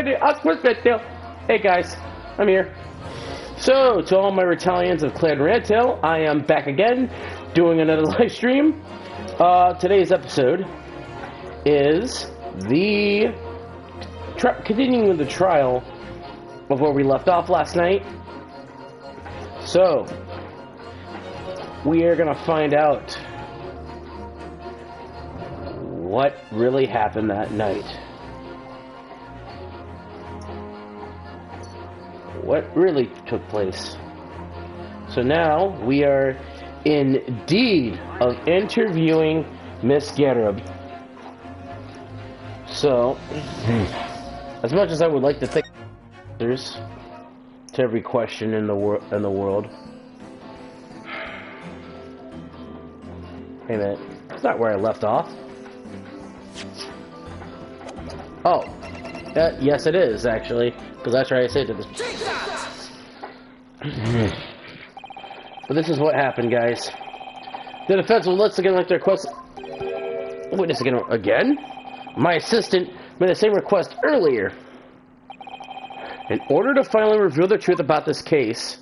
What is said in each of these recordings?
Redtail. Hey guys, I'm here. So, to all my Retalians of Clan Redtail, I am back again, doing another live stream. Today's episode is the continuing with the trial of where we left off last night. So, we are gonna find out what really happened that night. What really took place. So now we are in deed of interviewing Miss Garib. So, as much as I would like to think answers to every question in the world. Hey a minute, that's not where I left off. Oh, yes it is actually, because that's where I say to this. But this is what happened, guys. The defense will once again like to request. Wait a second, again? My assistant made the same request earlier. In order to finally reveal the truth about this case,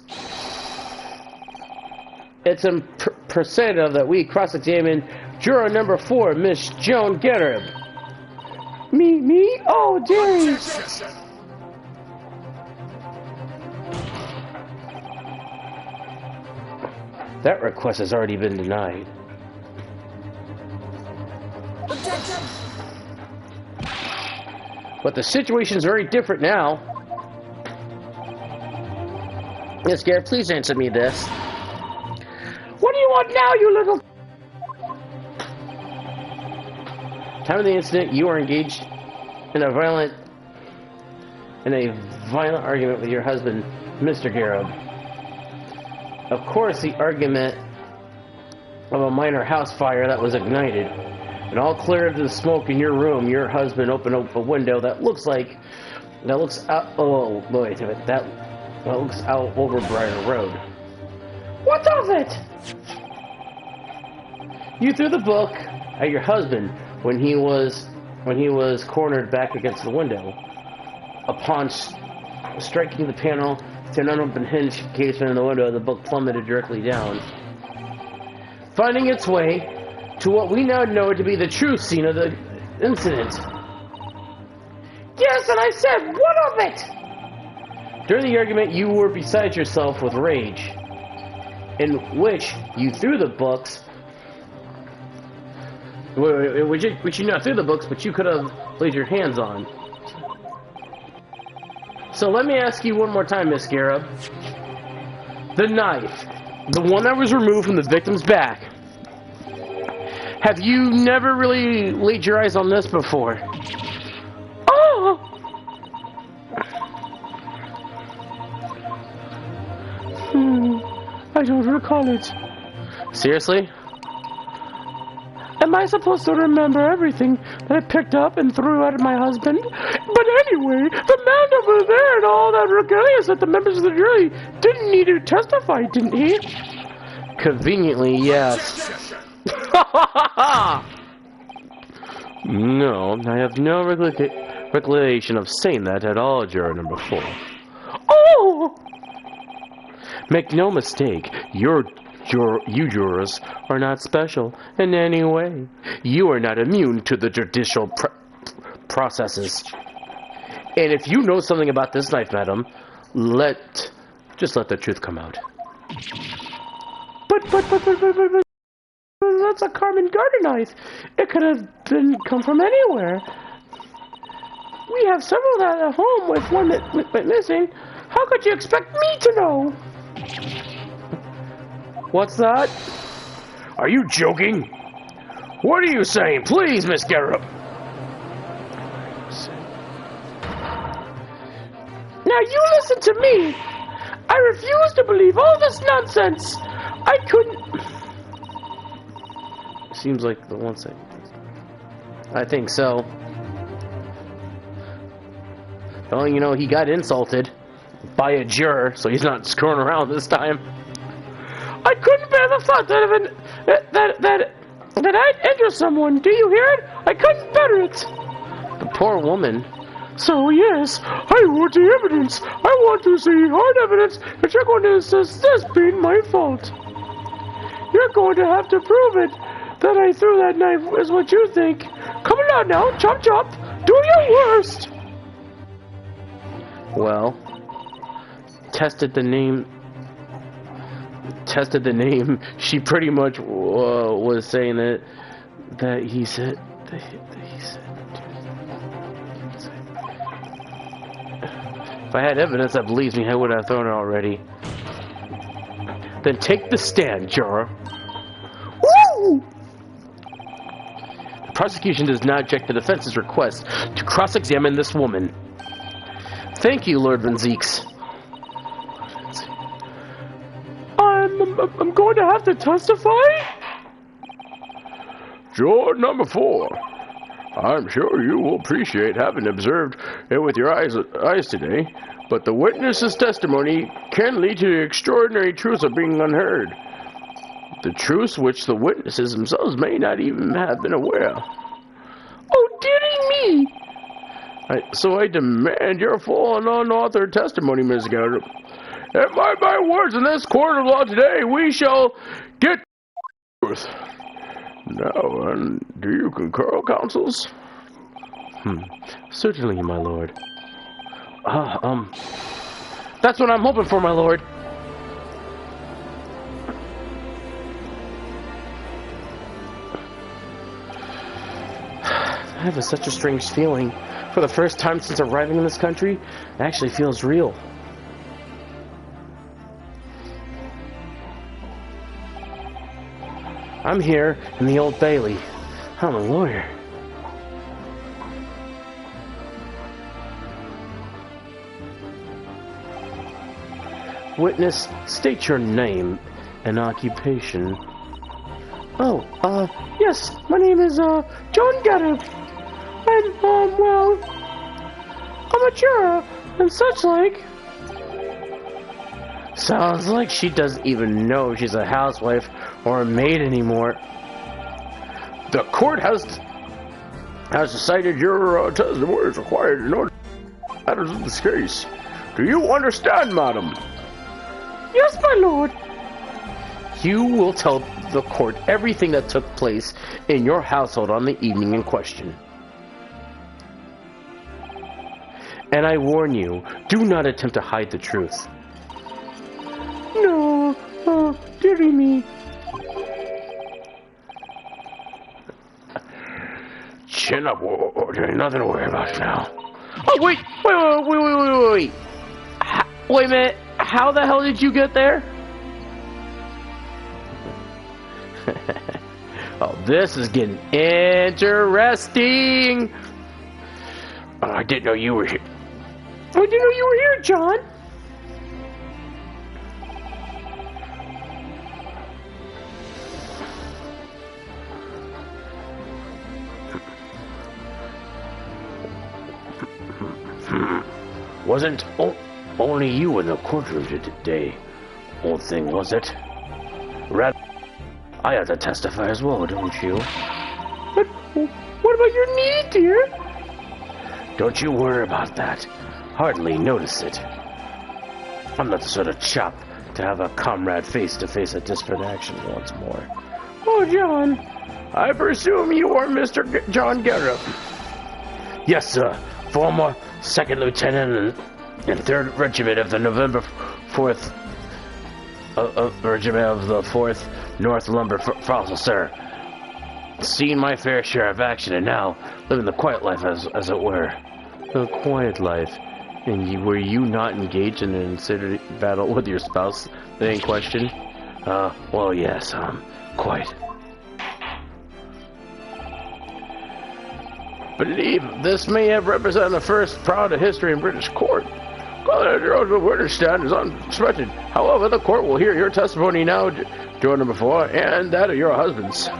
it's imperative that we cross-examine juror number 4, Miss Joan Garib. Me? Oh, Jerry! That request has already been denied. But the situation is very different now. Yes, Garrett, please answer me this. What do you want now, you little... Time of the incident, you were engaged in a violent argument with your husband, Mr. Garib. Of course, the argument of a minor house fire that was ignited, and all clear of the smoke in your room, your husband opened up a window that looks out over Briar Road. What of it? You threw the book at your husband when he was cornered back against the window. Upon striking the panel to an unopened hinge casement in the window, the book plummeted directly down, finding its way to what we now know to be the true scene of the incident. Yes, and I said, what of it? During the argument, you were beside yourself with rage, in which you threw the books, which you not threw the books, but you could have laid your hands on. So let me ask you one more time, Miss Garib. The knife, the one that was removed from the victim's back, have you never really laid your eyes on this before? Oh! I don't recall it. Seriously? Am I supposed to remember everything that I picked up and threw at my husband? But anyway, the man over there and all that regalia said the members of the jury didn't need to testify, didn't he? Conveniently, yes. No, I have no recollection of saying that at all, juror number 4. Oh! Make no mistake, you jurors are not special in any way. You are not immune to the judicial processes. And if you know something about this knife, madam, just let the truth come out. But that's a Carmen garden knife. It could have come from anywhere. We have several that at home with one that went missing. How could you expect me to know? What's that? Are you joking? What are you saying? Please, Miss Garib. Now you listen to me. I refuse to believe all this nonsense. I couldn't... Seems like the one second. I think so. Well, you know, he got insulted by a juror, so he's not screwing around this time. I couldn't bear the thought that I'd injure someone. Do you hear it? I couldn't bear it. The poor woman So yes, I want the evidence. I want to see hard evidence that you're going to insist this being my fault. You're going to have to prove it that I threw that knife is what you think. Come on now, chop chop. Do your worst. Well, tested the name. She pretty much was saying that he said. If I had evidence that believes me, I would have thrown it already. Then take the stand, juror. Woo! The prosecution does not object to the defense's request to cross-examine this woman. Thank you, Lord Van Zeeks. I'm going to have to testify? Juror number 4. I'm sure you will appreciate having observed it with your eyes today, but the witness's testimony can lead to the extraordinary truths of being unheard. The truths which the witnesses themselves may not even have been aware of. Oh, dearie me! So I demand your full and unauthored testimony, Ms. Gowder. And by my words in this court of law today, we shall get truth. Now, do you concur, counsels? Certainly, my lord. That's what I'm hoping for, my lord. I have such a strange feeling. For the first time since arriving in this country, it actually feels real. I'm here in the Old Bailey. I'm a lawyer. Witness, state your name and occupation. Oh, yes, my name is, John Gaddard. I'm a juror and such like. Sounds like she doesn't even know she's a housewife or a maid anymore. The court has decided your testimony is required in order to matters of this case. Do you understand, madam? Yes, my lord. You will tell the court everything that took place in your household on the evening in question. And I warn you, do not attempt to hide the truth. No, dearie me. Chin up, there's nothing to worry about now. Oh, wait a minute, how the hell did you get there? Oh, this is getting interesting. Oh, I didn't know you were here. I didn't know you were here, John. Wasn't only you in the courtroom today, old thing, was it? Rather, I have to testify as well, don't you? But what about your knee, dear? Don't you worry about that. Hardly notice it. I'm not the sort of chap to have a comrade face to face a disparate action once more. Oh, John. I presume you are Mr. John Garrett. Yes, sir. Former 2nd Lieutenant and 3rd Regiment of the November 4th Regiment of the 4th North Lumber Fossil, sir. Seen my fair share of action and now living the quiet life, as it were. The quiet life? And were you not engaged in an inconsiderate battle with your spouse in question? Well, yes, quite. Believe this may have represented the first proud of history in British court. Your witness stand is unexpected. However, the court will hear your testimony now, Joe number 4, and that of your husband's.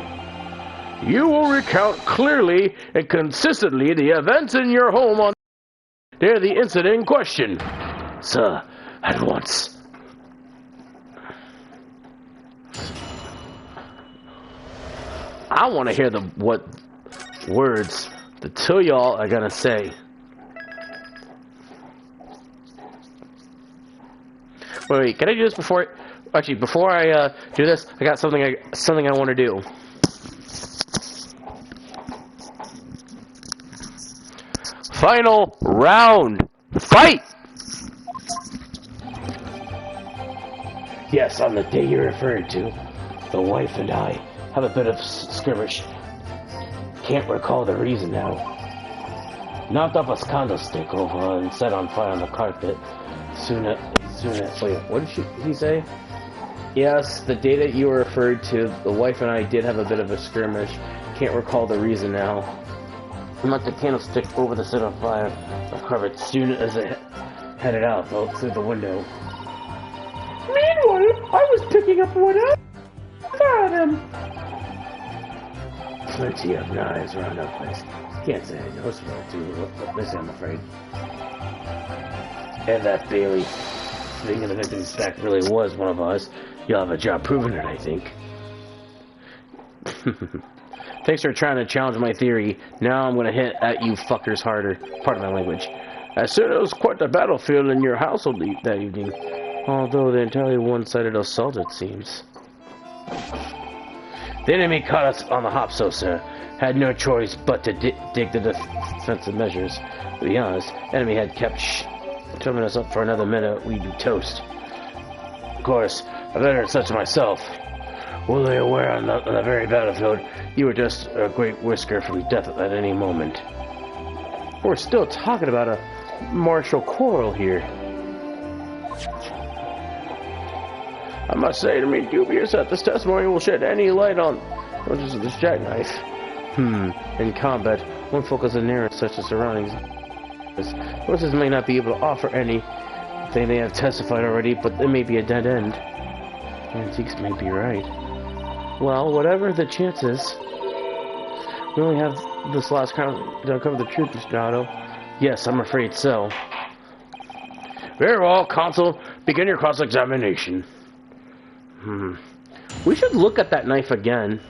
You will recount clearly and consistently the events in your home on the day of the incident in question. Sir, at once. I want to hear what words the two y'all are gonna say. Wait, can I do this before? Actually, before I do this, I got something I want to do. Final round, fight! Yes, on the day you referred to, the wife and I have a bit of skirmish. Can't recall the reason now. Knocked up a candlestick over and set on fire on the carpet. Wait, what did he say? Yes, the day that you referred to, the wife and I did have a bit of a skirmish. Can't recall the reason now. Knocked the candlestick over the set on fire on the carpet soon as it headed out through the window. Meanwhile, I was picking up what I found him. Plenty of knives around that place. Can't say I know about too missing, I'm afraid. And that Bailey, thinking the victim's stack really was one of us. You'll have a job proving it, I think. Thanks for trying to challenge my theory. Now I'm gonna hit at you fuckers harder. Pardon my language. I said it was quite the battlefield in your household that evening. Although the entirely one-sided assault, it seems. The enemy caught us on the hop, so sir. Had no choice but to dig the defensive measures. To be honest, enemy had kept turning us up for another minute, we'd be toast. Of course, a veteran such as myself, fully aware on the very battlefield, you were just a great whisker from death at any moment. We're still talking about a martial quarrel here. I must say, to me, dubious that this testimony will shed any light on this jackknife. In combat, one focuses on areas such as surroundings. Witnesses may not be able to offer anything they have testified already, but it may be a dead end. Antiques may be right. Well, whatever the chances, we only have this last round to uncover the truth, Mr. Otto. Yes, I'm afraid so. Very well, Consul. Begin your cross-examination. We should look at that knife again.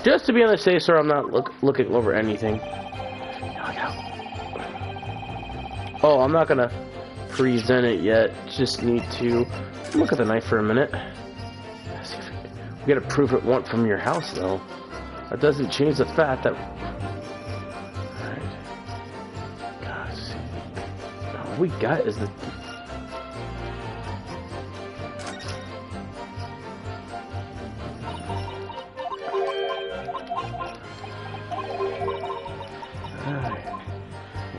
Just to be on the safe side, I'm not looking over anything. Oh, I'm not gonna present it yet. Just need to look at the knife for a minute. We gotta prove it went from your house, though. That doesn't change the fact that... Alright. Gosh. All we got is the...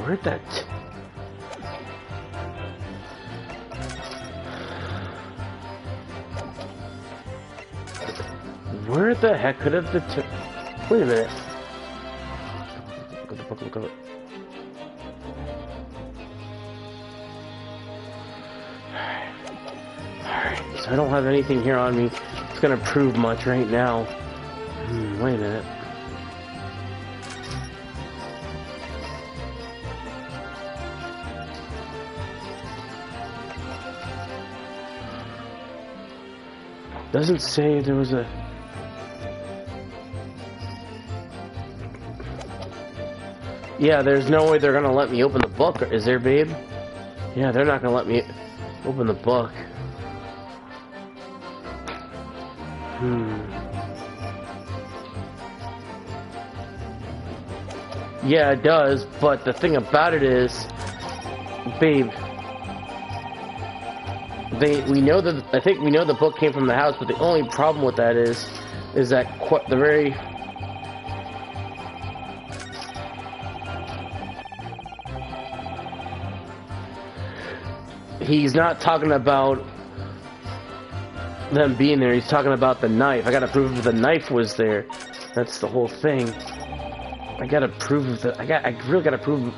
Where'd that... Where the heck could have the... Wait a minute. Look at it. Alright, so I don't have anything here on me. It's gonna prove much right now. Wait a minute. Doesn't say there was a... Yeah, there's no way they're gonna let me open the book, is there, babe? Yeah, they're not gonna let me open the book. Yeah, it does, but the thing about it is, babe, we know that, I think we know the book came from the house, but the only problem with that is that the very... He's not talking about them being there, he's talking about the knife. I gotta prove the knife was there. That's the whole thing. I gotta prove that. I really gotta prove,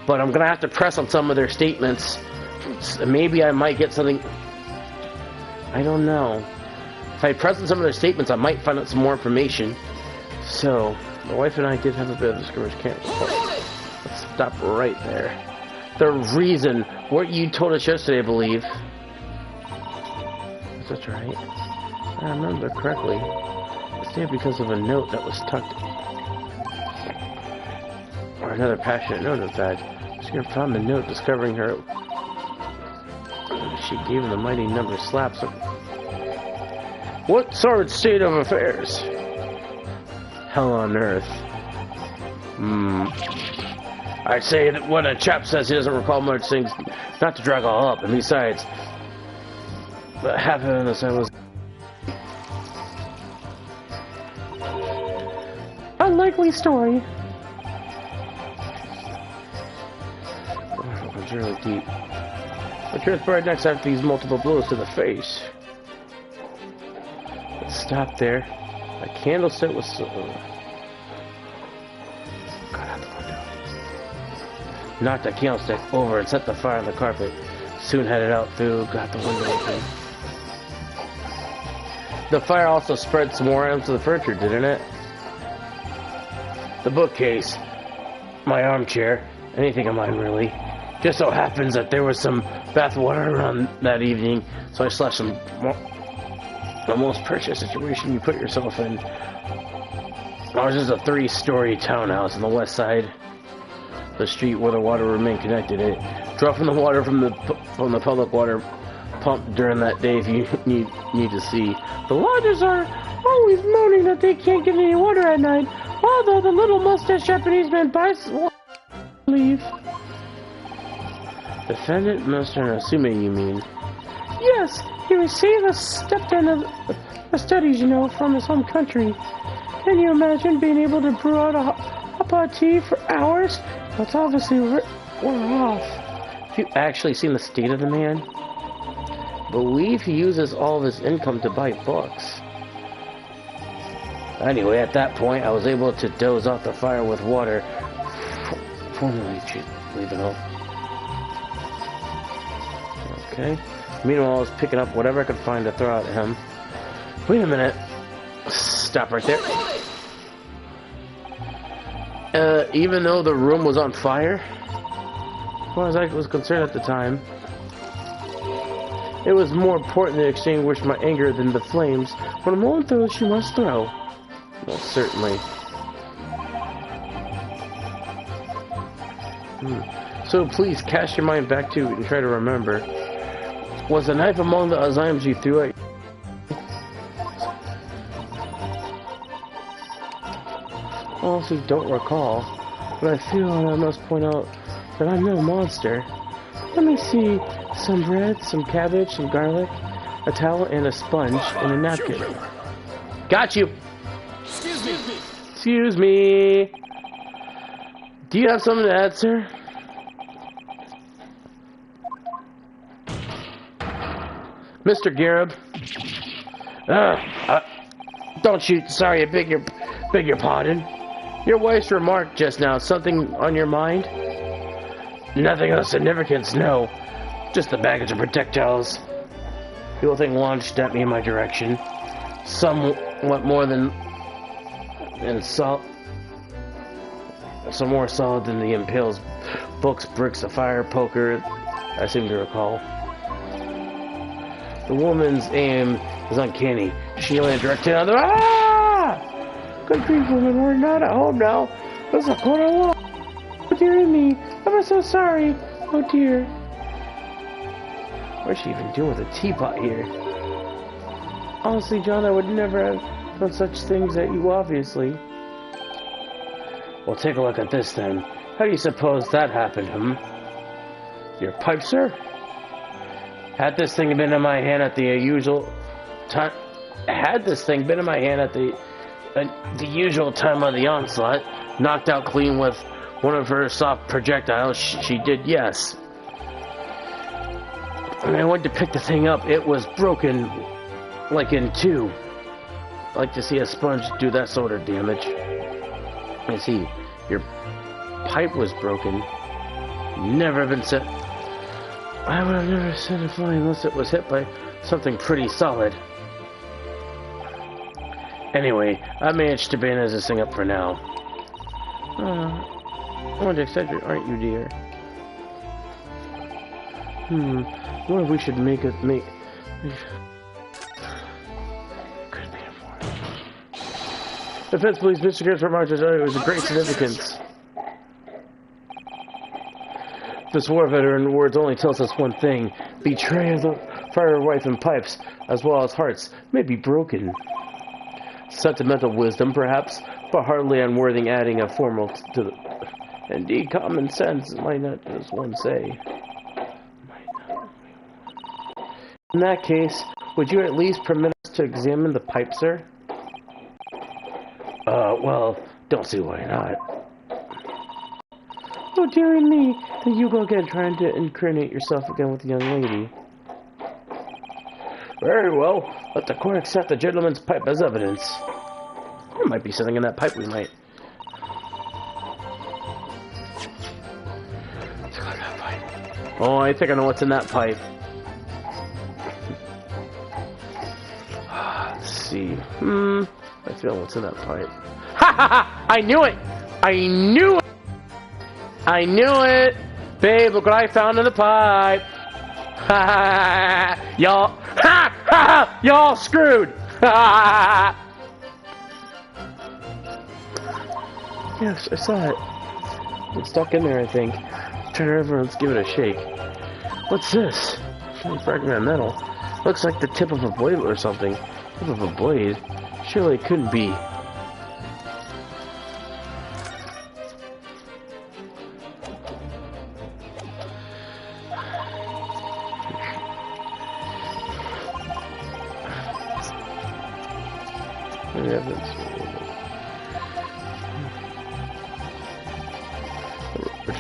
but I'm gonna have to press on some of their statements. Maybe I might get something. I don't know. If I press on some of their statements, I might find out some more information. So, my wife and I did have a bit of a skirmish. Let's stop right there. The reason, what you told us yesterday, I believe. Is that right? I remember correctly. It's there because of a note that was tucked. Or another passionate note, in fact. She found the note discovering her She gave him the mighty number of slaps. What sort of state of affairs? Hell on earth. I say that when a chap says he doesn't recall much things, not to drag all up, and besides, but half of this I was... Unlikely story. Oh, it's really deep. The truth buried next after these multiple blows to the face. Let's stop there. A candlestick was... Got out the window. Knocked the candlestick over and set the fire on the carpet. Soon headed out through, got the window open. The fire also spread some more items to the furniture, didn't it? The bookcase, my armchair, anything of mine really. Just so happens that there was some bath water around that evening, so I slashed some the most precious situation you put yourself in. Ours is a 3-story townhouse on the west side. The street where the water remained connected. It draw from the water from the public water pump during that day if you need to see. The lodgers are always moaning that they can't get any water at night, although the little mustache Japanese man buys leave. Defendant, Mr. Assuming you mean. Yes, he received a step down of the studies, you know, from his home country. Can you imagine being able to brew out a hot pot tea for hours? That's obviously wore off. Have you actually seen the state of the man? Believe he uses all of his income to buy books. Anyway, at that point, I was able to doze off the fire with water. Formally, leave it off. Okay. Meanwhile, I was picking up whatever I could find to throw at him. Wait a minute. Stop right there. Even though the room was on fire, as far as I was concerned at the time, it was more important to extinguish my anger than the flames. When a moment throws, you must throw. Well, certainly. So please cast your mind back to it and try to remember. Was the knife among the items you threw at? Honestly, don't recall, but I feel I must point out that I'm no monster. Let me see. Some bread, some cabbage, some garlic, a towel, and a sponge, and a napkin. Got you! Excuse me! Excuse me! Do you have something to add, sir? Mr. Garib? Don't shoot. Sorry, I beg your pardon. Your wife's remark just now, something on your mind? Nothing of significance, no. Just the baggage of projectiles. The whole thing launched at me in my direction. Somewhat more than some more solid than the impales. Books, bricks, a fire, poker, I seem to recall. The woman's aim is uncanny. She landed directly on the... Ah! Good grief, woman, we're not at home now. That's a corner law. Oh, dear me. I'm so sorry. Oh, dear. What's she even doing with a teapot here? Honestly, John, I would never have done such things at you, obviously. Well, take a look at this, then. How do you suppose that happened, Your pipe, sir? Had this thing been in my hand at the usual time... Had this thing been in my hand at the usual time of the onslaught, knocked out clean with one of her soft projectiles, she did, yes. When I went to pick the thing up, it was broken, like in two. I like to see a sponge do that sort of damage. I see, your pipe was broken. Never been set... I would have never set it flying unless it was hit by something pretty solid. Anyway, I managed to bandage this thing up for now. I want to accept it, aren't you, dear? What if we should make it make... Could be important. Defense Police, Mr. Garrett's remarks it was of great significance. This war veteran words only tells us one thing. Betrayal of the fire wife and pipes, as well as hearts, may be broken. Sentimental wisdom, perhaps, but hardly unworthy adding a formal to the... Indeed, common sense, might not as one say. In that case, would you at least permit us to examine the pipe, sir? Well, don't see why not. Oh, dearie me, then you go again trying to incriminate yourself again with the young lady. Very well, let the court accept the gentleman's pipe as evidence. There might be something in that pipe we might... Let's go to that pipe. Oh, I think I know what's in that pipe. Let's see. I feel what's in that pipe. Ha ha ha! I knew it! I knew it! I knew it! Babe, look what I found in the pipe! Ha ha! Y'all... Ha ha! Y'all screwed! Ha! Yes, I saw it. It's stuck in there, I think. Turn it over and let's give it a shake. What's this? Shiny fragment of metal. Looks like the tip of a blade or something. Tip of a blade? Surely it couldn't be.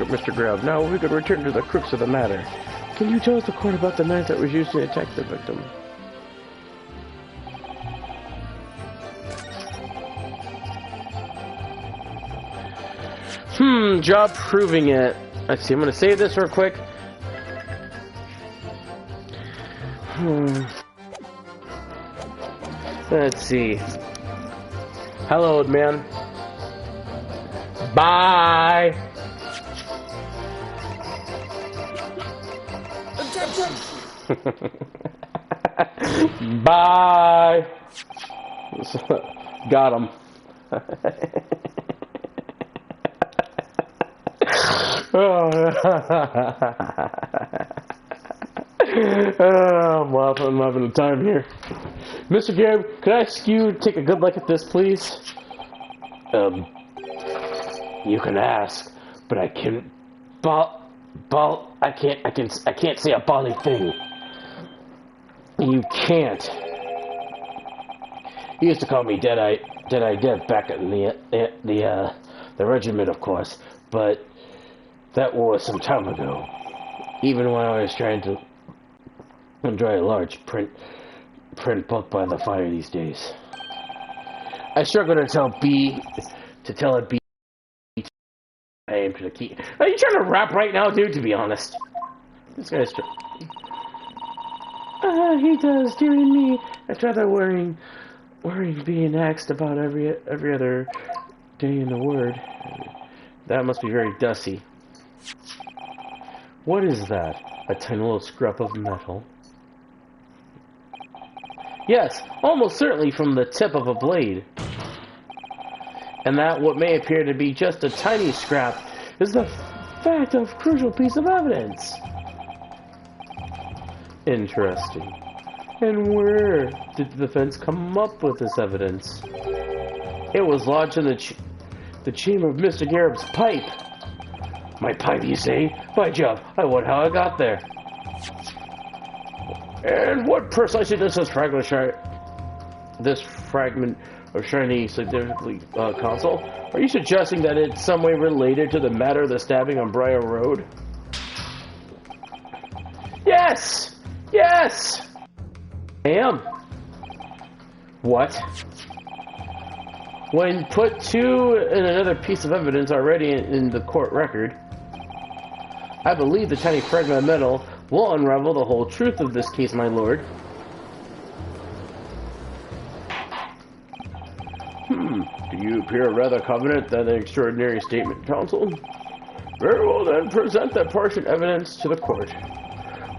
Mr. Grab, now we could return to the crux of the matter. Can you tell us the court about the knife that was used to attack the victim? Job proving it. Let's see, I'm gonna save this real quick. Let's see. Hello, old man. Bye! Bye! Got him. I'm having a time here. Mr. Garrett, could I ask you to take a good look at this, please? You can ask, but I can't. I can't say a bally thing. You can't. He used to call me Dead-Eye Dev back in the regiment, of course, but that was some time ago. Even when I was trying to enjoy a large print book by the fire these days. I struggle to tell it B. I aim to the key. Are you trying to rap right now, dude? To be honest, this guy's. He does, dearie me. It's rather worrying being asked about every other day in the word. That must be very dusty. What is that? A tiny little scrap of metal? Yes, almost certainly from the tip of a blade. And that what may appear to be just a tiny scrap is the fact of crucial piece of evidence. Interesting. And where did the defense come up with this evidence? It was lodged in the chamber of Mr. Garrett's pipe. My pipe, you say? By Jove, I wonder how I got there. And what precisely does this fragment of shiny significantly console? Are you suggesting that it's some way related to the matter of the stabbing on Briar Road? Yes! Yes! I am. What? When put to another piece of evidence already in the court record, I believe the tiny fragment of metal will unravel the whole truth of this case, my lord. Do you appear rather confident that an extraordinary statement, counsel? Very well then, present that partial evidence to the court.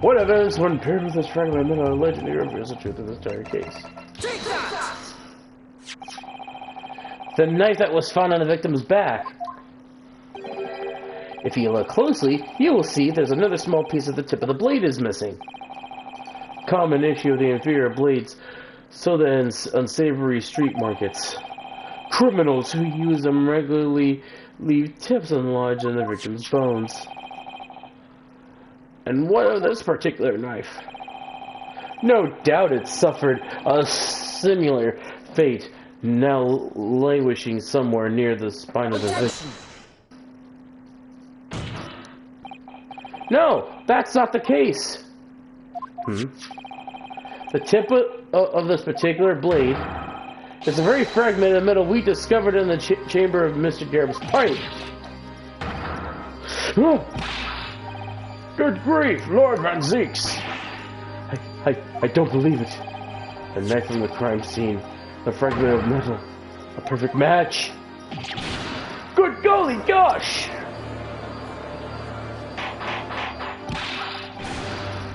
What evidence, when paired with this fragment of metal, allegedly reveals the truth of this entire case? Take that! The knife that was found on the victim's back. If you look closely, you will see there's another small piece of the tip of the blade is missing. Common issue of the inferior blades sold in unsavory street markets. Criminals who use them regularly leave tips lodged in the victim's bones. And what of this particular knife? No doubt it suffered a similar fate, now languishing somewhere near the spine of the victim. No, that's not the case. The tip of this particular blade is a very fragmented metal we discovered in the chamber of Mr. Garrett's pipe. Oh. Good grief, Lord Van Zeeks! I don't believe it. The knife from the crime scene, a fragment of metal, a perfect match. Good golly gosh!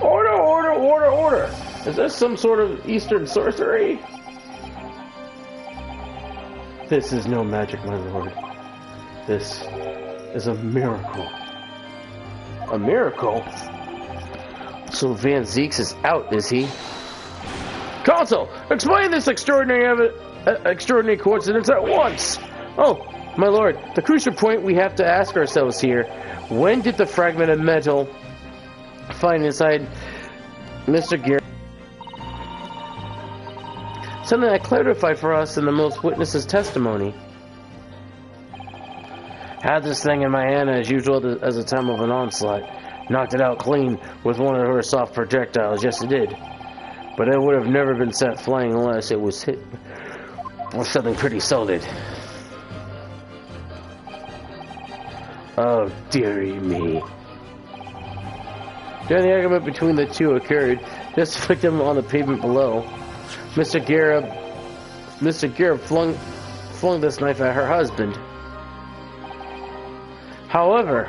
Order, order, order, order! Is this some sort of Eastern sorcery? This is no magic, my lord. This is a miracle. A miracle? So Van Zeeks is out, is he? Consul, explain this extraordinary coincidence at once! Oh, my lord, the crucial point we have to ask ourselves here, when did the fragment of metal find inside Mr. Garrett? Something that clarified for us in the most witnesses' testimony. Had this thing in my hand as usual as the time of an onslaught. Knocked it out clean with one of her soft projectiles. Yes, it did. But it would have never been set flying unless it was hit with something pretty solid. Oh, dearie me. During the argument between the two occurred, this victim on the pavement below. Mr. Garrett flung this knife at her husband. However,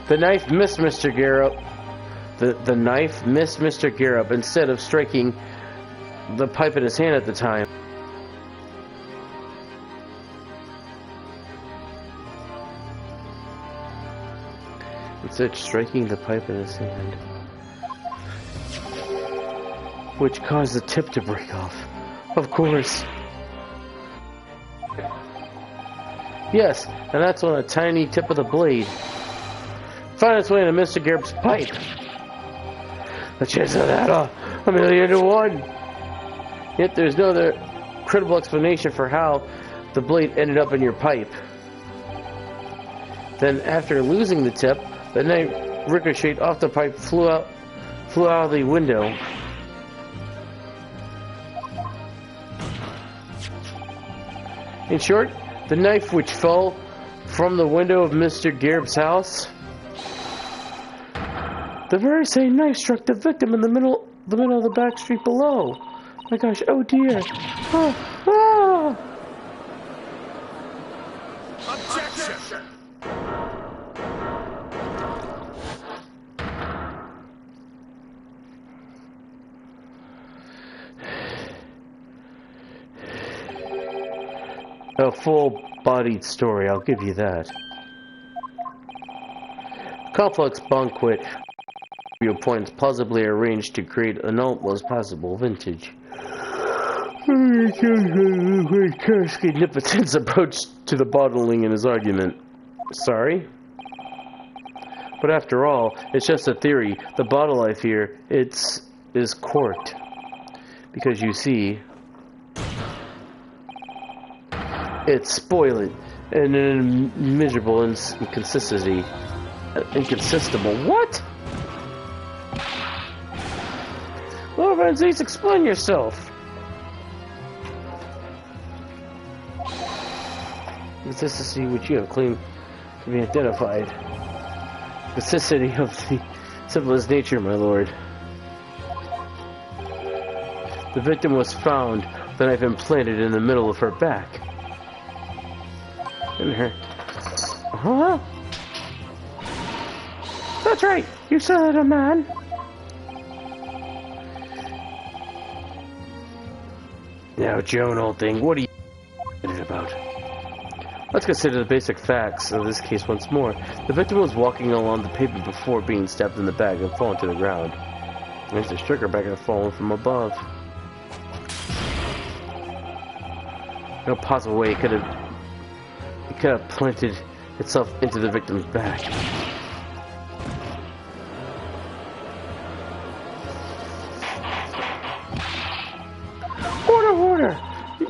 the knife missed Mr. Garrett. The knife missed Mr. Garrett instead of striking the pipe in his hand at the time. Instead of striking the pipe in his hand, which caused the tip to break off. Of course. Yes, and that's on a tiny tip of the blade. Find its way into Mr. Garrett's pipe. The chance of that, a million to one. Yet there's no other credible explanation for how the blade ended up in your pipe. Then, after losing the tip, the knife ricocheted off the pipe, flew out of the window. In short, the knife which fell from the window of Mr. Garrett's house, the very same knife struck the victim in the middle of the back street below. My gosh, oh dear. Ah. Objection! A full-bodied story, I'll give you that. Complex banquet viewpoints plausibly arranged to create an utmost possible vintage. Karski Nippon's approach to the bottling in his argument. Sorry? But after all, it's just a theory. The bottle life here, is corked. Because you see, it's spoiled and in miserable inconsistency. Inconsistible. What? Lord Van Zeeks, explain yourself. Consistency which you have claimed to be identified. Consistency of the simplest nature, my lord. The victim was found with the knife implanted in the middle of her back. In her. Huh? That's right. You saw it, a man. Now, Joan, old thing, what are you about? Let's consider the basic facts of this case once more. The victim was walking along the pavement before being stabbed in the back and fallen to the ground. Mr. Stricker back had fallen from above. No possible way it could have planted itself into the victim's back. Order!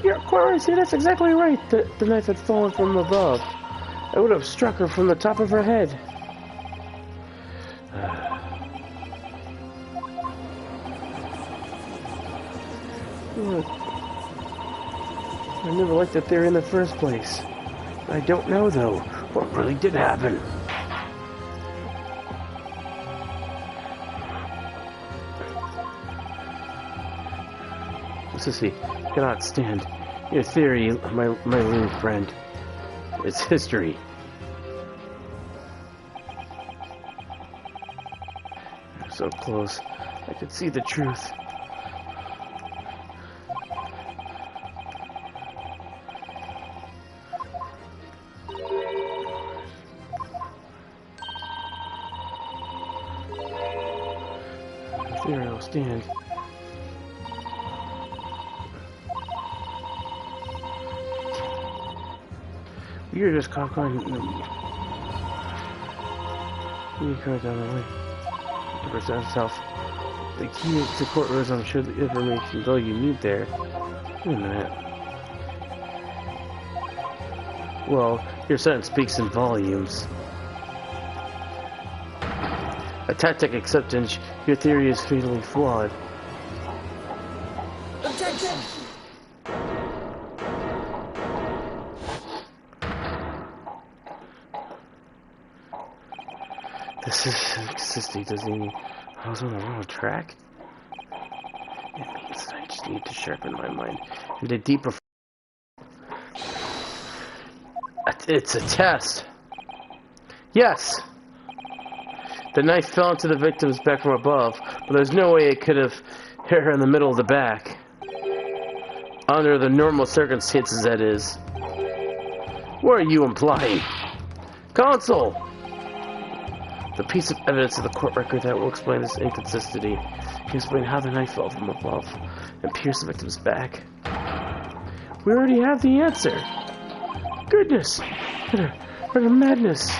Yeah, Clary, see, that's exactly right. The knife had fallen from above. It would have struck her from the top of her head. I never liked that theory in the first place. I don't know, though, what really did happen. Sissy, cannot stand your theory, my lean friend. It's history. You're so close. I could see the truth. The theory will stand. You're just cockeying. You come down the way. To present itself. The key to court was I'm sure the information all you need there. Wait a minute. Well, your sentence speaks in volumes. A tactic acceptance, your theory is fatally flawed. Objection! This is insisting, doesn't mean I was on the wrong track. It means I just need to sharpen my mind into deeper. It's a test. Yes. The knife fell into the victim's back from above, but there's no way it could have hit her in the middle of the back. Under the normal circumstances, that is. What are you implying? Consul! The piece of evidence of the court record that will explain this inconsistency can explain how the knife fell from above and pierced the victim's back. We already have the answer. Goodness! What a madness!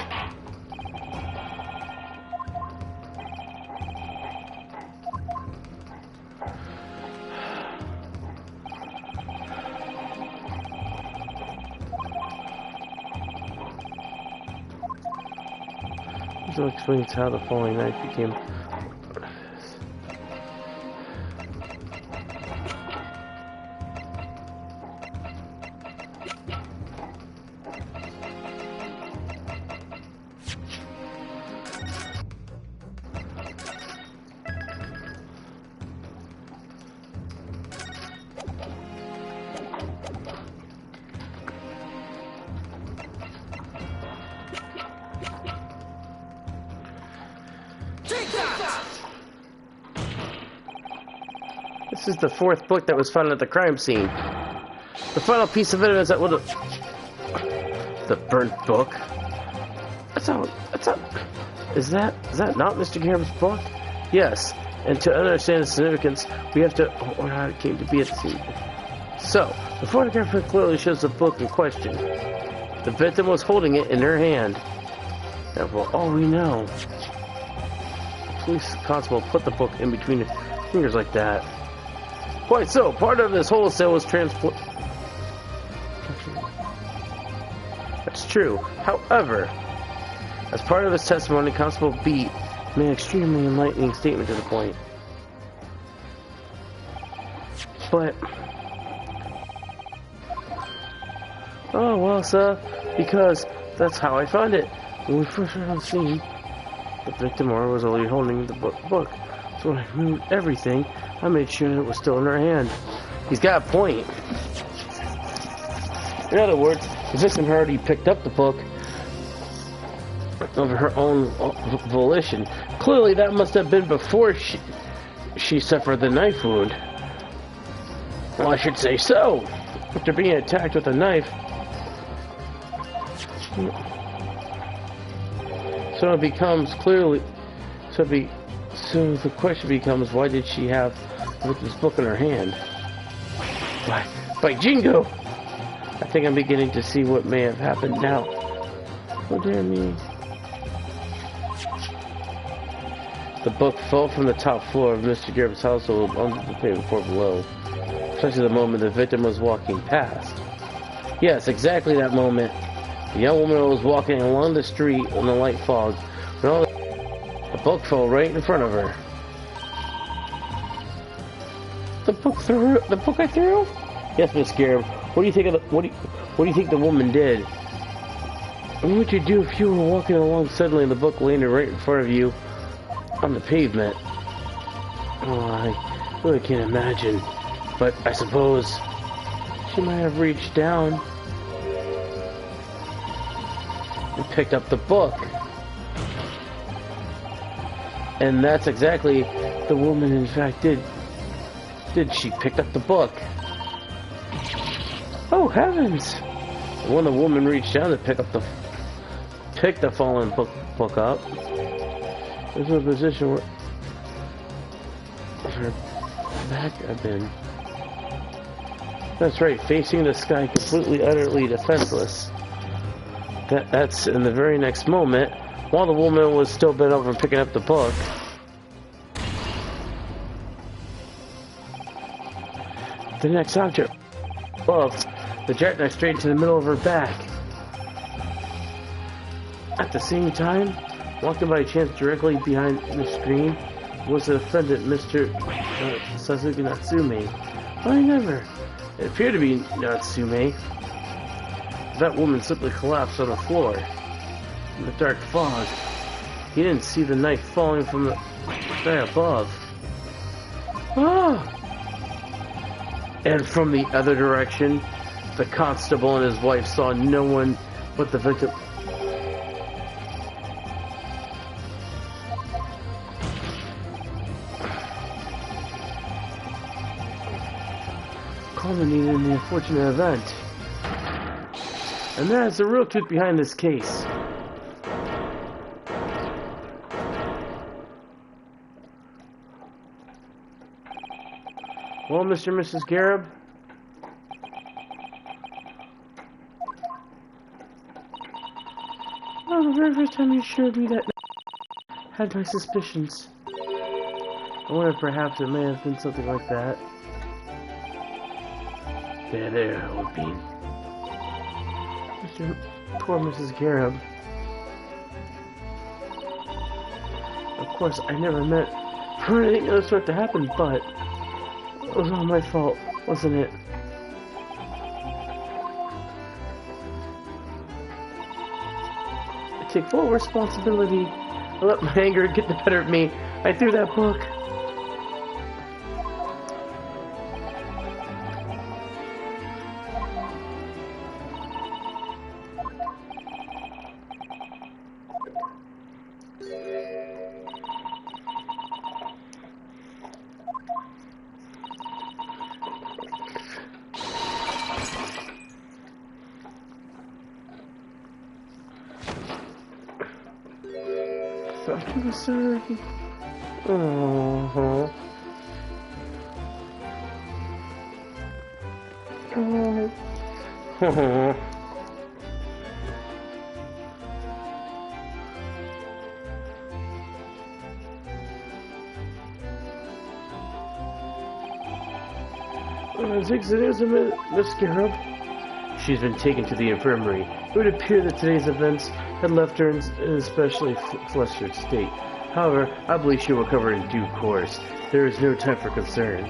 This explains how the falling knife became. This is the fourth book that was found at the crime scene. The final piece of evidence that would have... The burnt book? That's not... Is that not Mr. Graham's book? Yes, and to understand its significance, we have to... or how it came to be at the scene. So, the photograph clearly shows the book in question. The victim was holding it in her hand. Now, for all we know, the police constable put the book in between his fingers like that. Quite so, part of this wholesale was That's true. However, as part of his testimony, Constable B made an extremely enlightening statement to the point. But... Oh, well, sir, because that's how I found it. When we first went on the scene, the victim was already holding the book. So when I moved everything, I made sure that it was still in her hand. He's got a point. In other words, the victim had already picked up the book of her own volition. Clearly, that must have been before she suffered the knife wound. Well, I should say so. After being attacked with a knife, So it becomes clearly, so the question becomes, why did she have this book in her hand? By Jingo! I think I'm beginning to see what may have happened now. Oh dear me. The book fell from the top floor of Mr. Garrett's household onto the pavement floor below. Especially the moment the victim was walking past. Yes, exactly that moment. The young woman was walking along the street in the light fog, when the book fell right in front of her. The book I threw? Yes, Miss Garrett. What do you think of what do you think the woman did? What would you do if you were walking along suddenly and the book landed right in front of you on the pavement? Oh, I really can't imagine. But I suppose she might have reached down and picked up the book. And that's exactly the woman in fact did. She picked up the book. Oh heavens! And when the woman reached down to pick the fallen book up, there's a position where her back had been. That's right, facing the sky, completely, utterly defenseless. That's in the very next moment, while the woman was still bent over and picking up the book. The next object above, the jackknife straight into the middle of her back. At the same time, walking by chance directly behind the screen was the defendant, Mr. Sasuke Natsume. I never. It appeared to be Natsume. That woman simply collapsed on the floor in the dark fog. He didn't see the knife falling from the sky above. Ah! And from the other direction, the constable and his wife saw no one but the victim. Culminated in the unfortunate event. And that is the real truth behind this case. Well, Mr. and Mrs. Garrett, well, the very first time you showed me that I had my suspicions. I wondered perhaps it may have been something like that. There, old bean. Poor Mrs. Garrett. Of course, I never meant for anything of the sort to happen, but it was all my fault, wasn't it? I take full responsibility. I let my anger get the better of me. I threw that book. I'm sorry. Oh. Oh. Six, it is a Miss Garrett. She's been taken to the infirmary. It would appear that today's events had left her in an especially flustered state. However, I believe she will recover in due course. There is no time for concern.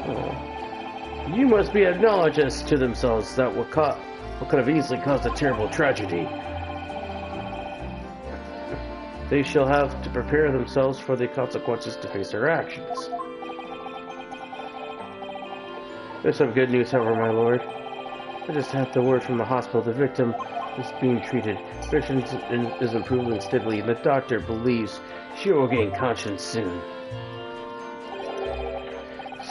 Oh. You must be acknowledged to themselves that what could have easily caused a terrible tragedy. They shall have to prepare themselves for the consequences to face their actions. There's some good news, however, my lord. I just had the word from the hospital. The victim is being treated. Vision is improving steadily, and the doctor believes she will gain conscience soon.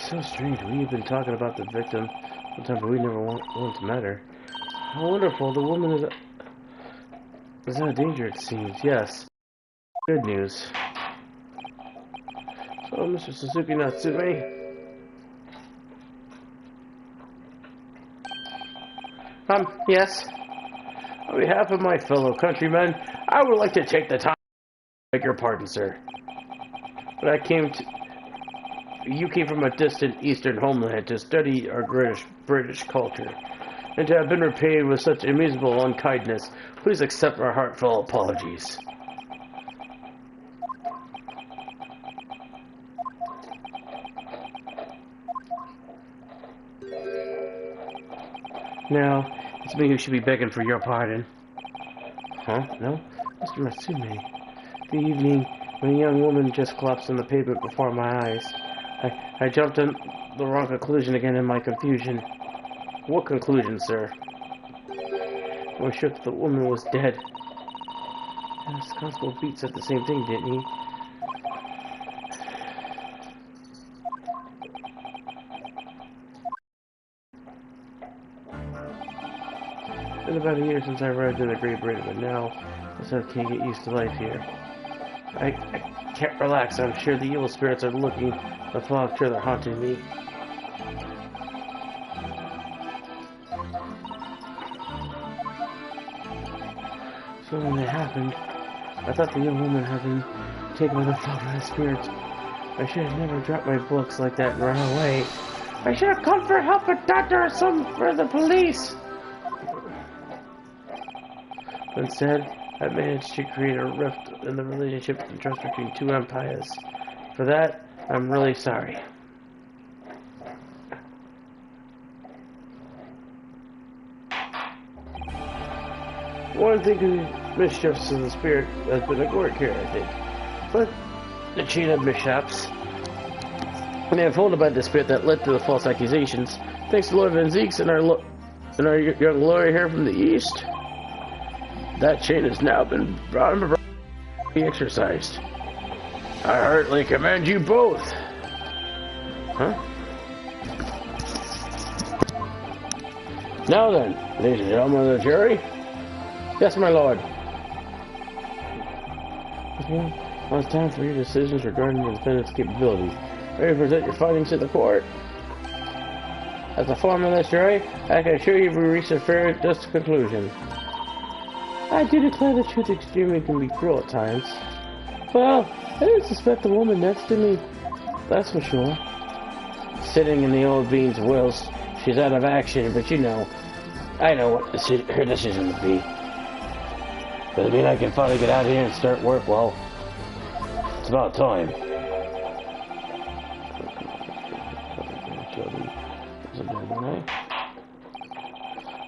So strange. We have been talking about the victim one time, but we never once met her. How wonderful. The woman is There's no danger, it seems. Yes. Good news. So, Mr. Suzuki Natsume? Yes. On behalf of my fellow countrymen, I would like to take the time to beg your pardon, sir. But you came from a distant eastern homeland to study our British culture, and to have been repaid with such immeasurable unkindness, please accept our heartfelt apologies. Now, it's me who should be begging for your pardon. Huh? No? Mr. Matsume. The evening when a young woman just collapsed on the pavement before my eyes. I jumped to the wrong conclusion again in my confusion. What conclusion, sir? I was sure that the woman was dead. Yes, Constable Beat said the same thing, didn't he? It's been about a year since I arrived in the Great Britain, but now I still can't get used to life here. I can't relax. I'm sure the evil spirits are looking the fog sure they're haunting me. So when it happened, I thought the young woman had been taken by the fog by the spirits. I should have never dropped my books like that and run away. I should have come for help, a doctor or some for the police. But instead, I managed to create a rift in the relationship and trust between two empires. For that, I'm really sorry. One thing of mischiefs to the spirit has been ignored here, I think. But the chain of mishaps may have folded by the spirit that led to the false accusations. Thanks to Lord Van Zeeks and our young lawyer here from the east, that chain has now been brought to be exercised. I heartily commend you both. Huh? Now then, ladies and gentlemen of the jury. Yes, my lord. Now it's time for your decisions regarding the defendant's capabilities. Ready to present your findings to the court? As a foreman of this jury, I can assure you we reached a fair and just conclusion. I do declare the truth extremely can be cruel at times. Well, I didn't suspect the woman next to me, that's for sure. Sitting in the old bean's wheels, she's out of action, but you know, I know what her decision would be. Does it mean I can finally get out of here and start work? Well, it's about time.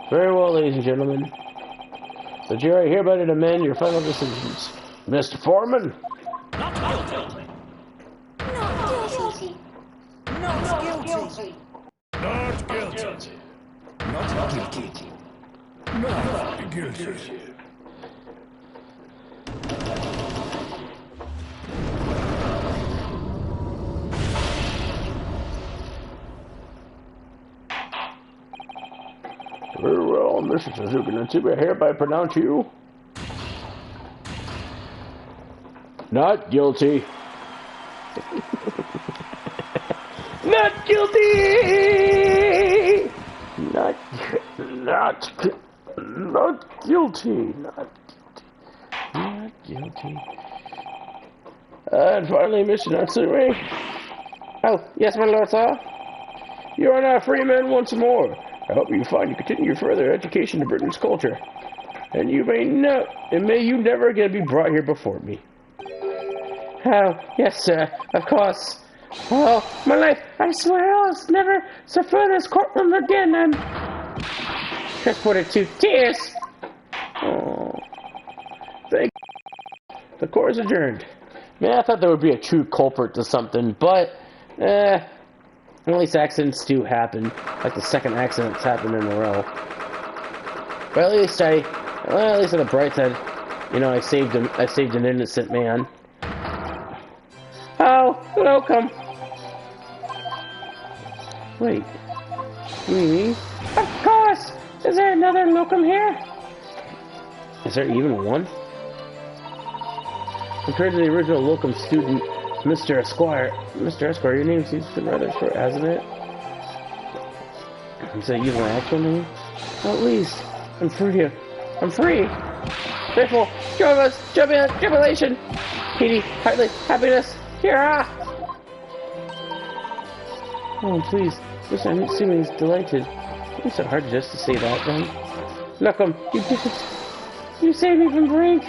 Very well, ladies and gentlemen. The jury hereby demand your final decisions. Mr. Foreman? Not guilty. Not guilty. Not guilty. Not guilty. Not guilty. Not guilty. Very well, Mr. Suzuki Natsume, I hereby pronounce you not guilty. Not guilty. Not guilty. Not guilty. And finally, Mr. Natsume. Oh, yes, my lord, sir. You are now a free man once more. I hope you find you continue your further education in Britain's culture. And you may you never again be brought here before me. Oh, yes, sir, of course. Oh, my life, I swear I'll never suffer this courtroom again. I'm transported to tears. Oh, thank you. The court is adjourned. Man, I thought there would be a true culprit to something, but, at least accidents do happen. Like the second accident that's happened in a row. But at least on the bright side, you know, I saved an innocent man. Oh, welcome. Wait. Me? Of course! Is there another locum here? Is there even one? Compared to the original locum student, Mr. Esquire, your name seems to be rather short, hasn't it? Is that even my actual name? Well, at least, I'm free. I'm free! Grateful, joyous, jubilation, pity, heartily, happiness, hurrah! Oh, please, I'm assuming he's delighted. It's so hard just to say that, then. Knuck'em, you did it! You saved me from Brink!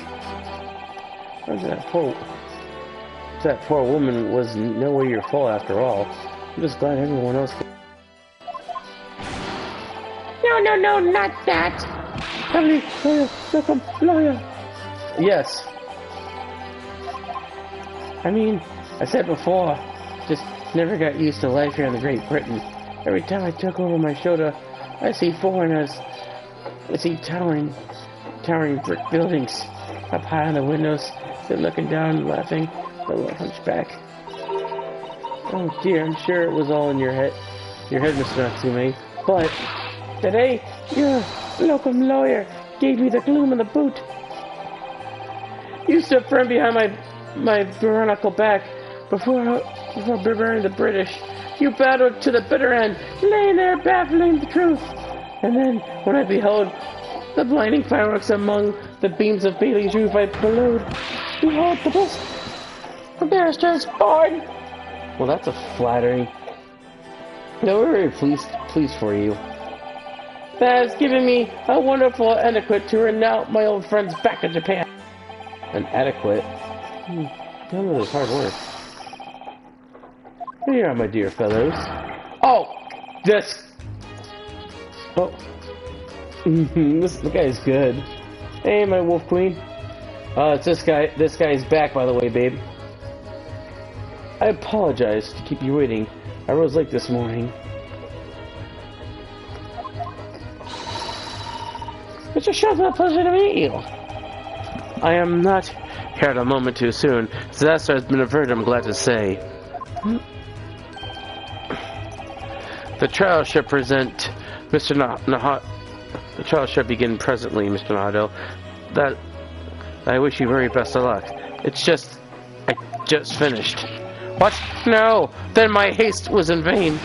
That poor woman was nowhere your fault after all. I'm just glad everyone else... No, not that! Lovely, lawyer. Yes. I mean, I said before, just never got used to life here in the Great Britain. Every time I took over my shoulder, I see foreigners. I see towering brick buildings up high on the windows. They're looking down and laughing, a little hunchback. Oh dear, I'm sure it was all in your head, Mr. Natsume. But today, your locum lawyer gave me the gloom in the boot. You stood firm behind my baronical back before burying the British. You battled to the bitter end, laying there baffling the truth. And then, when I beheld the blinding fireworks among the beams of Bailey's roof, I bellowed, behold the barrister is born! Well, that's a flattering. No, we're very pleased for you. That has given me a wonderful etiquette to renounce my old friends back in Japan. An etiquette? None of this hard work. Here you are, my dear fellows. Oh! This! Oh. The guy's good. Hey, my wolf queen. It's this guy. This guy's back, by the way, babe. I apologize to keep you waiting. I rose late this morning. Mr. Shelton, a pleasure to meet you. I am not here at a moment too soon. Disaster has been averted, I'm glad to say. The trial shall present Mr. Nahato. The trial shall begin presently, Mr. Nahato. That I wish you very best of luck. I just finished. What? No! Then my haste was in vain.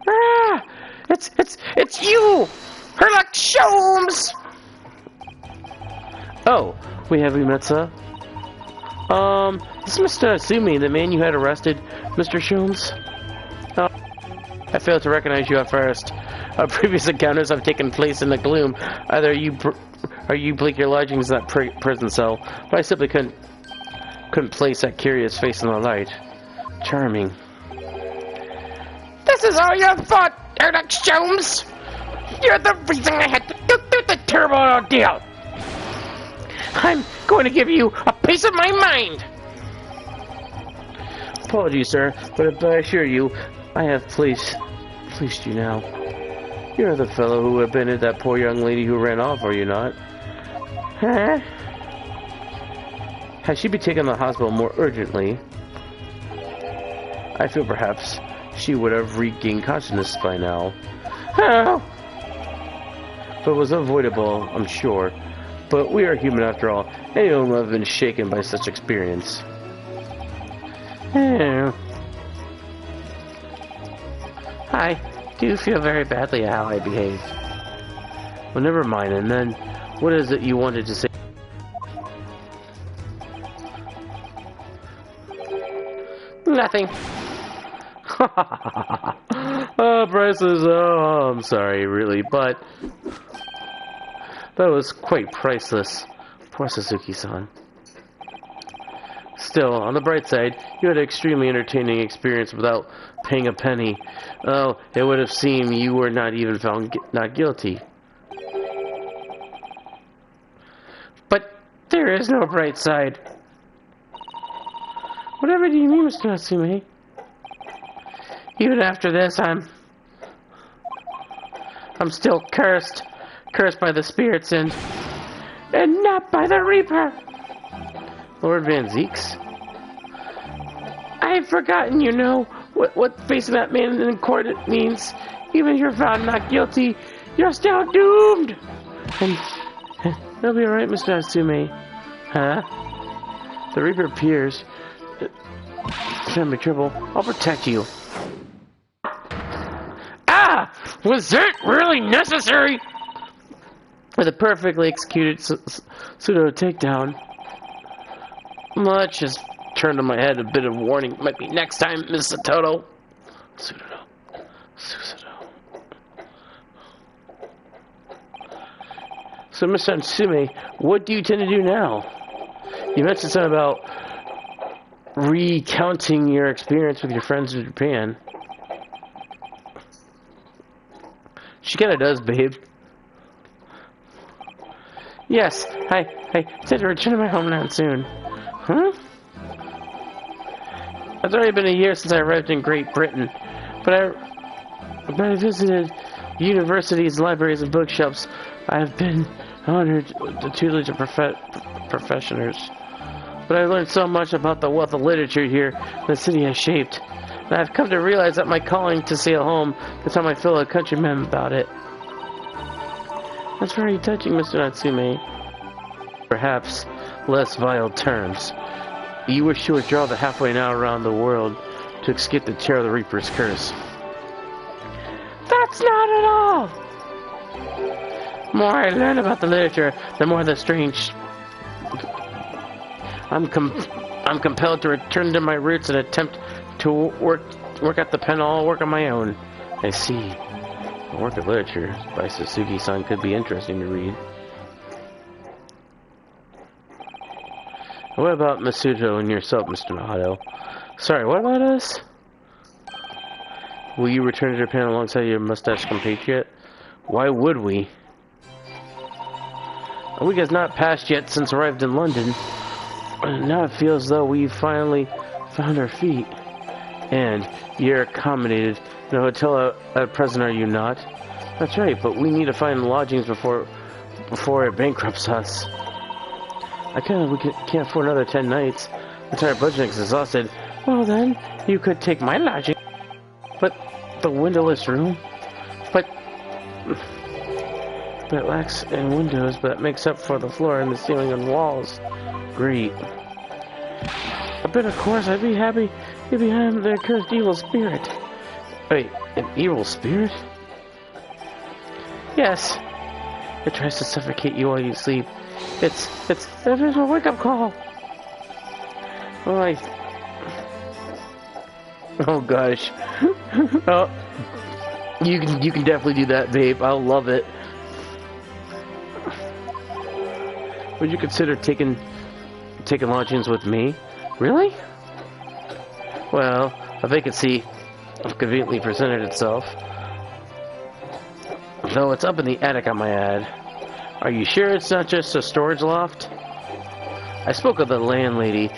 Ah! It's you! Herlock Sholmes! Oh, we met, sir. This is Mr. Asumi, the man you had arrested, Mr. Sholmes. I failed to recognize you at first. Our previous encounters have taken place in the gloom. Either you bleak your lodgings in that prison cell, but I simply couldn't place that curious face in the light. Charming. This is all your fault, Herlock Sholmes! You're the reason I had to go through the terrible ordeal! I'm going to give you a piece of my mind! Apologies, sir, but I assure you, I have fleeced you now. You're the fellow who abandoned that poor young lady who ran off, are you not? Huh? Had she been taken to the hospital more urgently, I feel perhaps she would have regained consciousness by now. Oh! But it was avoidable, I'm sure. But we are human after all. Anyone would have been shaken by such experience. Oh. I do feel very badly how I behaved. Well, never mind. And then, what is it you wanted to say? Nothing. Prices. Oh, I'm sorry, really, but that was quite priceless. Poor Suzuki-san. Still, on the bright side, you had an extremely entertaining experience without paying a penny. Oh, it would have seemed you were not even found not guilty. But there is no bright side. Whatever do you mean, Mr. Natsume? Even after this, I'm still cursed by the spirits and not by the Reaper. Lord Van Zeeks? I've forgotten, you know, what facing that man in court means. Even if you're found not guilty, you're still doomed. It'll be alright, Mr. Natsume. Huh? The Reaper appears. Send me trouble. I'll protect you. Ah! Was it really necessary? With a perfectly executed pseudo takedown. Much has turned on my head. A bit of warning might be next time, Miss Satoto. Pseudo. So, Mr. Natsume, what do you tend to do now? You mentioned something about recounting your experience with your friends in Japan. She kinda does, babe. Yes, I said to return to my homeland soon. Huh? It's already been a year since I arrived in Great Britain, but I visited universities, libraries, and bookshops. I have been honored with the tutelage of professors. But I learned so much about the wealth of literature here the city has shaped. And I've come to realize that my calling to sail home can tell my fellow countrymen about it. That's very touching, Mr. Natsume. Perhaps less vile terms. You wish to withdraw the halfway now around the world to escape the terror of the Reaper's curse. That's not at all! The more I learn about the literature, the more the strange... I'm compelled to return to my roots and attempt to work at the pen all work on my own. I see. The work of literature by Suzuki-san could be interesting to read. What about Masuto and yourself, Mr. Nahato? Sorry, what about us? Will you return to Japan alongside your mustache compatriot? Why would we? A week has not passed yet since arrived in London. Now it feels as though we've finally found our feet. And you're accommodated in a hotel at present, are you not? That's right, but we need to find lodgings before it bankrupts us. We can't afford another 10 nights. The entire budget is exhausted. Well then, you could take my lodging. But the windowless room? But it lacks in windows, but it makes up for the floor and the ceiling and walls. Great. But of course, I'd be happy to be behind the cursed evil spirit. Wait, an evil spirit? Yes. It tries to suffocate you while you sleep. It's a wake-up call. Oh gosh. Oh, you can definitely do that, babe. I'll love it. Would you consider taking lodgings with me? Really? Well, a vacancy conveniently presented itself. Though it's up in the attic on my ad. Are you sure it's not just a storage loft? I spoke with the landlady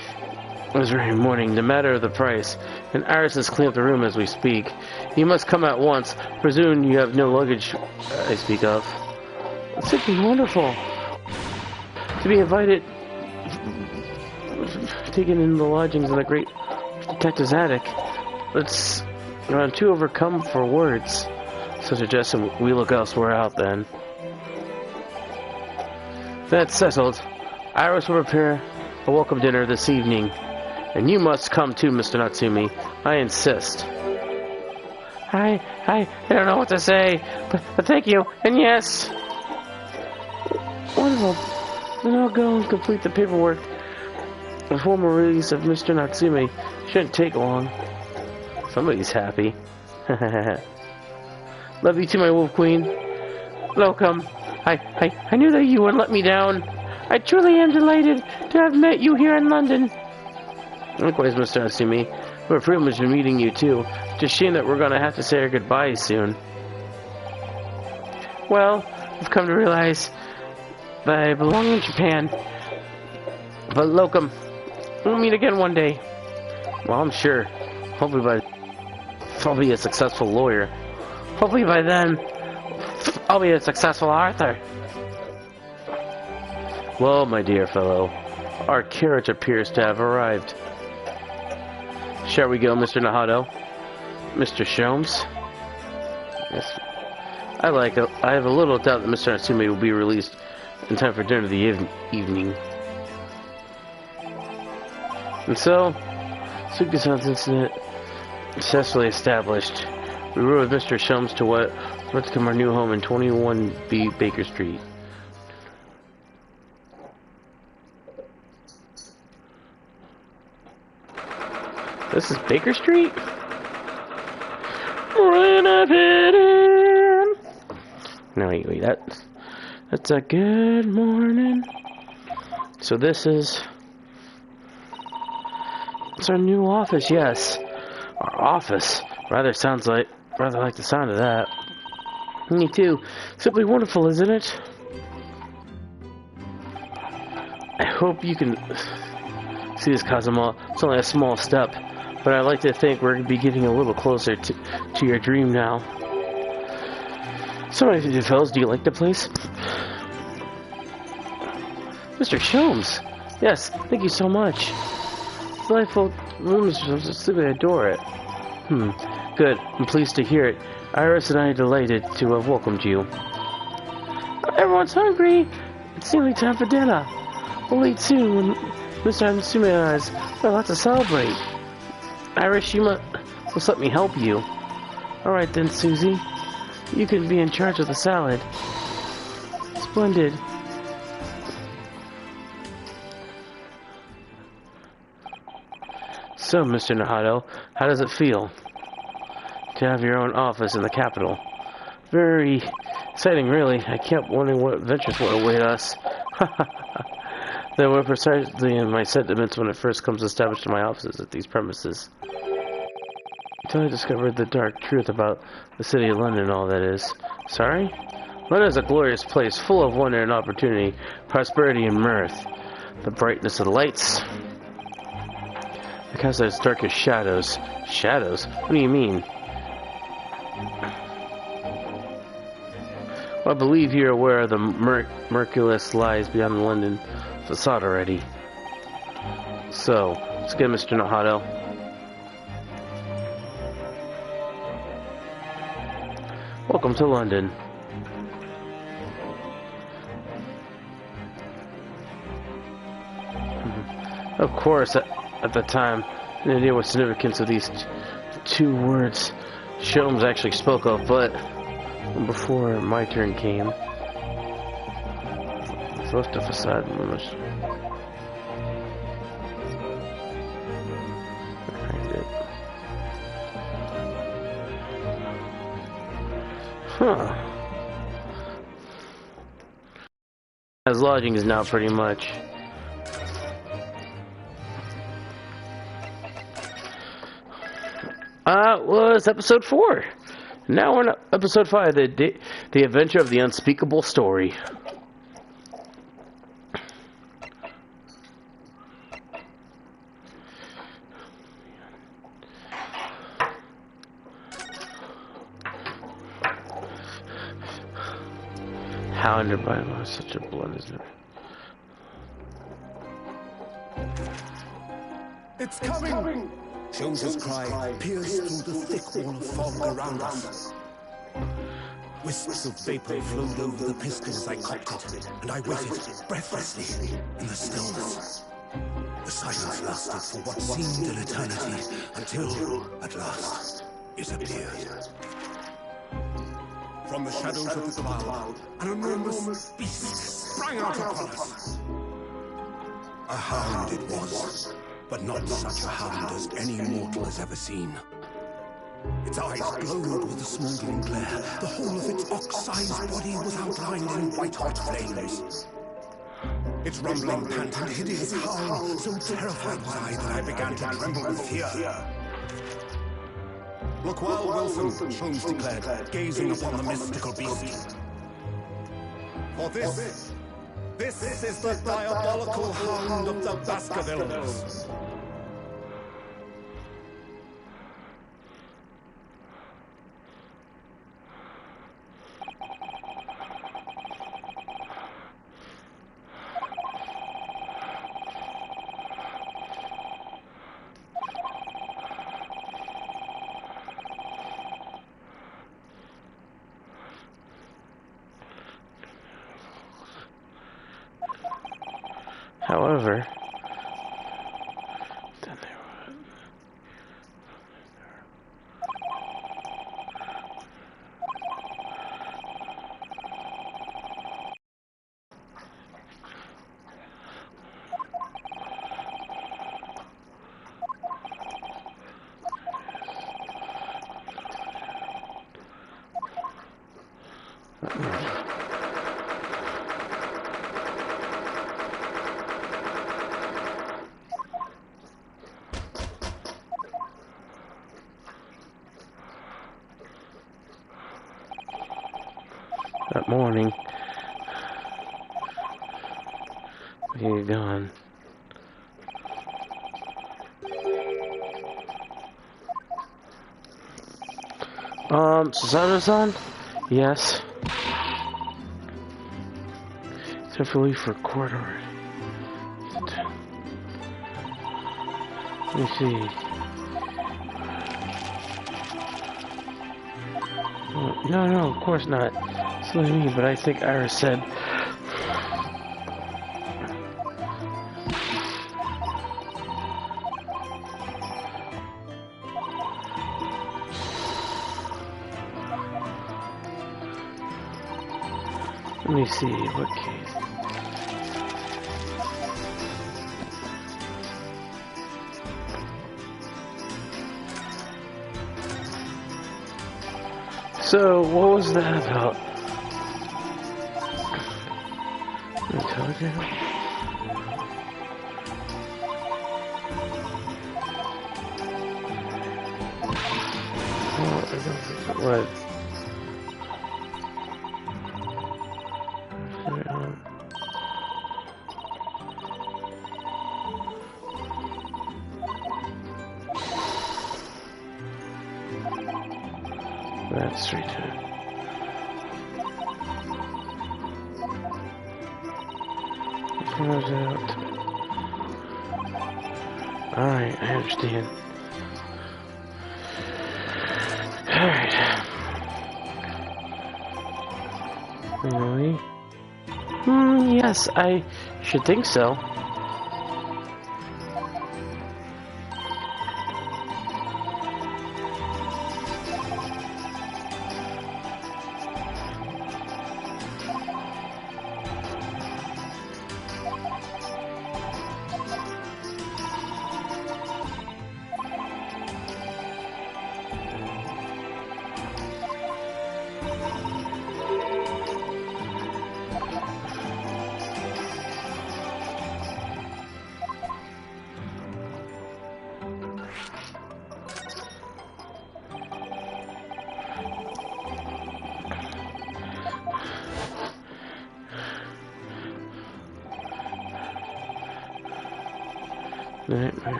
this very morning, the matter of the price, and Iris has cleaned up the room as we speak. You must come at once. Presume you have no luggage I speak of. It's simply wonderful to be invited, taken in the lodgings in the great detective's attic. I'm too overcome for words. So suggesting we look elsewhere out then. That's settled. Iris will prepare a welcome dinner this evening. And you must come too, Mr. Natsume. I insist. I don't know what to say, but thank you, and yes. Wonderful. Then I'll go and complete the paperwork. The formal release of Mr. Natsume shouldn't take long. Somebody's happy. Love you too, my wolf queen. Welcome. I knew that you wouldn't let me down. I truly am delighted to have met you here in London. Likewise, Mr. Natsume. We're privileged in meeting you too. Just shame that we're gonna have to say our goodbyes soon. Well, I've come to realize that I belong in Japan. But Locum, we'll meet again one day. Well, I'm sure. Hopefully I'll be a successful lawyer. Hopefully by then, I'll be a successful author. Well, my dear fellow, our carriage appears to have arrived. Shall we go, Mr. Nahato? Mr. Sholmes? Yes. I have a little doubt that Mr. Natsume will be released in time for dinner the evening. And so, Suki-san's incident successfully established. We rode with Mr. Shums to what was to become our new home in 21B Baker Street. This is Baker Street? No, wait, that's a good morning. So this is... It's our new office, yes. Our office. Rather like the sound of that. Me too. Simply wonderful, isn't it? I hope you can see this, Kazuma. It's only a small step, but I'd like to think we're going to be getting a little closer to your dream now. So, fellas, do you like the place? Mr. Sholmes! Yes, thank you so much. Delightful rooms, I simply adore it. Good. I'm pleased to hear it. Iris and I are delighted to have welcomed you. Everyone's hungry. It's nearly time for dinner. We'll eat soon when Mr. Hansume and I have lots to celebrate. Iris, you must let me help you. Alright then, Susie. You can be in charge of the salad. Splendid. So, Mr. Nahato, how does it feel to have your own office in the capital? Very exciting, really. I kept wondering what adventures will await us. They were precisely in my sentiments when it first comes established in my offices at these premises. Until I discovered the dark truth about the city of London and all that is. Sorry? London is a glorious place, full of wonder and opportunity, prosperity and mirth. The brightness of the lights. The castle has darkest shadows. Shadows? What do you mean? Well, I believe you're aware of the miraculous lies beyond the London facade already. So, let's get Mr. Nahato. Welcome to London. Of course, at the time, I didn't know what significance of these two words Sholmes actually spoke of, but before my turn came, left the facade rumors. Huh. As lodging is now pretty much. Was episode 4. Now we're on episode 5, the adventure of the unspeakable story. Hounded by such a blood, isn't it? It's coming! Jones's cry pierced through the thick wall of fog around us. Wisps of vapor flowed over the pistol as I cocked it, and I waited breathlessly in the stillness. The silence lasted for what seemed an eternity, until, at last, it appeared. From the shadows of the cloud, an enormous beast sprang out upon us. A hound it was, but not such a hound as any mortal has ever seen. Its eyes glowed with a smoldering glare. The whole of its ox-sized body was outlined in white-hot flames. Its rumbling pant and hideous howl, so terrified was I that I began to tremble with fear. Look well, Wilson, Sholmes declared, gazing upon the mystical beast. For this is the diabolical hound of the Baskervilles. However, then they were... That morning, we were gone. Susanoo-san? Yes. Except for leave for a quarter. Let me see. No, of course not. It's not me, but I think Iris said. Let me see, what case? So, what was that about? Telegram? Oh, I don't think it was. That's straight to it. Alright, I understand. Alright. Really? Yes, I should think so.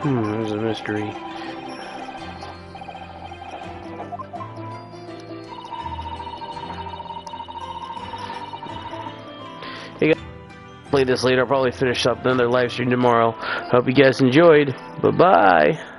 There's a mystery. Hey guys, play this later. I'll probably finish up another live stream tomorrow. Hope you guys enjoyed. Bye-bye.